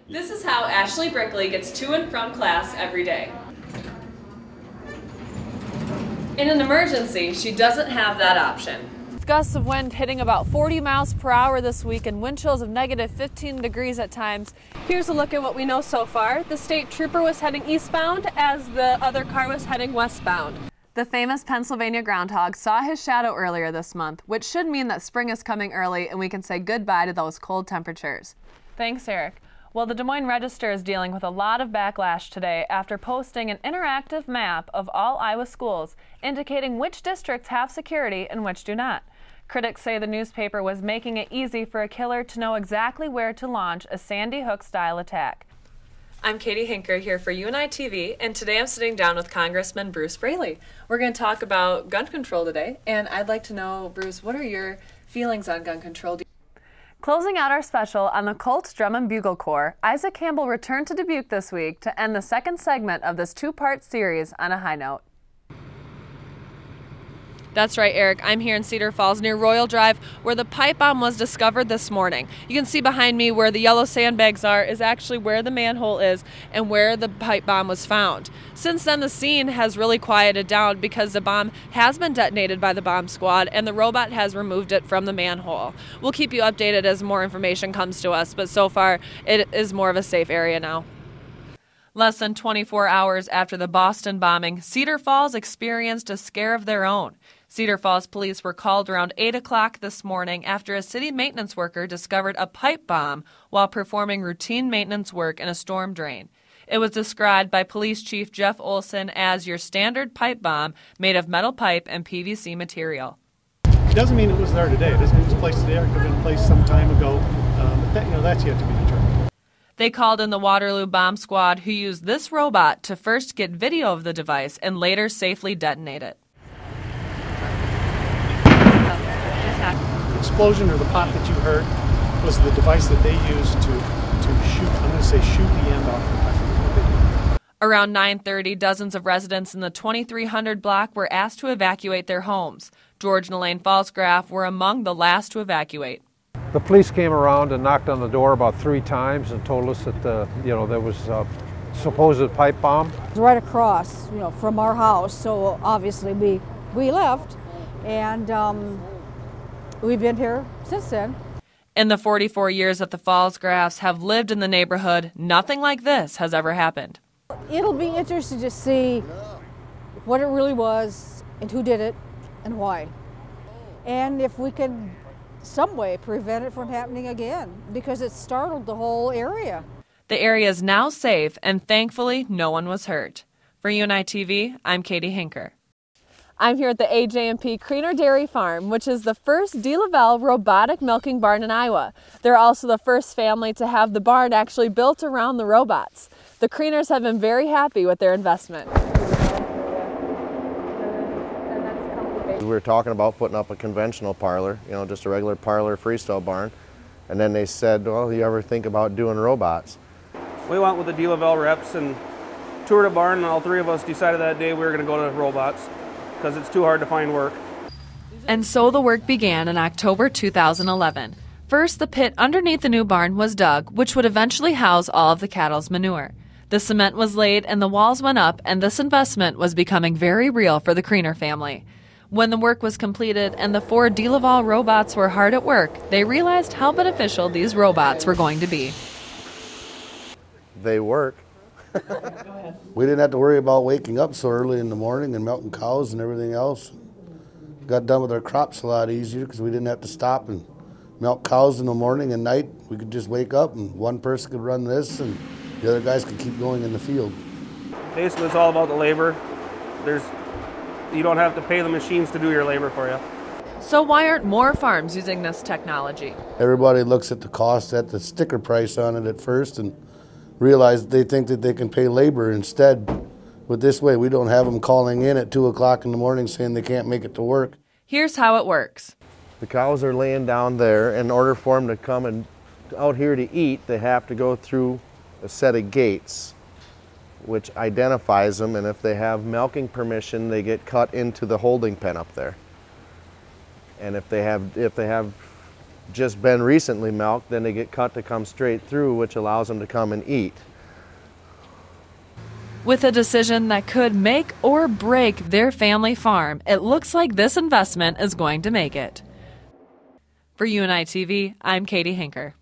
This is how Ashley Brickley gets to and from class every day. In an emergency, she doesn't have that option. Gusts of wind hitting about 40 miles per hour this week and wind chills of negative 15 degrees at times. Here's a look at what we know so far. The state trooper was heading eastbound as the other car was heading westbound. The famous Pennsylvania groundhog saw his shadow earlier this month, which should mean that spring is coming early and we can say goodbye to those cold temperatures. Thanks, Eric. Well, the Des Moines Register is dealing with a lot of backlash today after posting an interactive map of all Iowa schools indicating which districts have security and which do not. Critics say the newspaper was making it easy for a killer to know exactly where to launch a Sandy Hook-style attack. I'm Katie Huinker here for UNI TV, and today I'm sitting down with Congressman Bruce Braley. We're going to talk about gun control today, and I'd like to know, Bruce, what are your feelings on gun control? Closing out our special on the Colts Drum and Bugle Corps, Isaac Campbell returned to Dubuque this week to end the second segment of this two-part series on a high note. That's right, Eric. I'm here in Cedar Falls near Royal Drive where the pipe bomb was discovered this morning. You can see behind me where the yellow sandbags are is actually where the manhole is and where the pipe bomb was found. Since then, the scene has really quieted down because the bomb has been detonated by the bomb squad and the robot has removed it from the manhole. We'll keep you updated as more information comes to us, but so far it is more of a safe area now. Less than 24 hours after the Boston bombing, Cedar Falls experienced a scare of their own. Cedar Falls police were called around 8 o'clock this morning after a city maintenance worker discovered a pipe bomb while performing routine maintenance work in a storm drain. It was described by Police Chief Jeff Olson as your standard pipe bomb made of metal pipe and PVC material. It doesn't mean it was there today. It doesn't mean it was placed today. It could have been placed some time ago. But that's yet to be determined. They called in the Waterloo bomb squad, who used this robot to first get video of the device and later safely detonate it. The explosion or the pop that you heard was the device that they used to shoot, I'm going to say shoot the end off the pipe. Around 9:30, dozens of residents in the 2300 block were asked to evacuate their homes. George and Elaine Falsgraf were among the last to evacuate. The police came around and knocked on the door about 3 times and told us that there was a supposed pipe bomb. It's right across, from our house. So obviously we left, and we've been here since then. In the 44 years that the Falsgrafs have lived in the neighborhood, nothing like this has ever happened. It'll be interesting to see what it really was and who did it and why. And if we can some way prevent it from happening again, because it startled the whole area. The area is now safe, and thankfully no one was hurt. For UNI TV, I'm Katie Huinker. I'm here at the AJ&P Creener Dairy Farm, which is the first DeLaval robotic milking barn in Iowa. They're also the first family to have the barn actually built around the robots. The Creeners have been very happy with their investment. We were talking about putting up a conventional parlor, just a regular parlor freestyle barn. And then they said, well, you ever think about doing robots? We went with the DeLaval reps and toured a barn, and all 3 of us decided that day we were going to go to robots because it's too hard to find work. And so the work began in October 2011. First, the pit underneath the new barn was dug, which would eventually house all of the cattle's manure. The cement was laid and the walls went up, and this investment was becoming very real for the Creener family. When the work was completed and the 4 DeLaval robots were hard at work, they realized how beneficial these robots were going to be. They work. We didn't have to worry about waking up so early in the morning and milking cows and everything else. Got done with our crops a lot easier because we didn't have to stop and milk cows in the morning and night. We could just wake up and one person could run this and the other guys could keep going in the field. Basically, it's all about the labor. You don't have to pay the machines to do your labor for you. So why aren't more farms using this technology? Everybody looks at the cost, at the sticker price on it at first, and realize they think that they can pay labor instead. But this way, we don't have them calling in at 2 o'clock in the morning saying they can't make it to work. Here's how it works. The cows are laying down there. In order for them to come and out here to eat, they have to go through a set of gates, which identifies them, and if they have milking permission, they get cut into the holding pen up there. And if they have just been recently milked, then they get cut to come straight through, which allows them to come and eat. With a decision that could make or break their family farm, it looks like this investment is going to make it. For UNI TV, I'm Katie Huinker.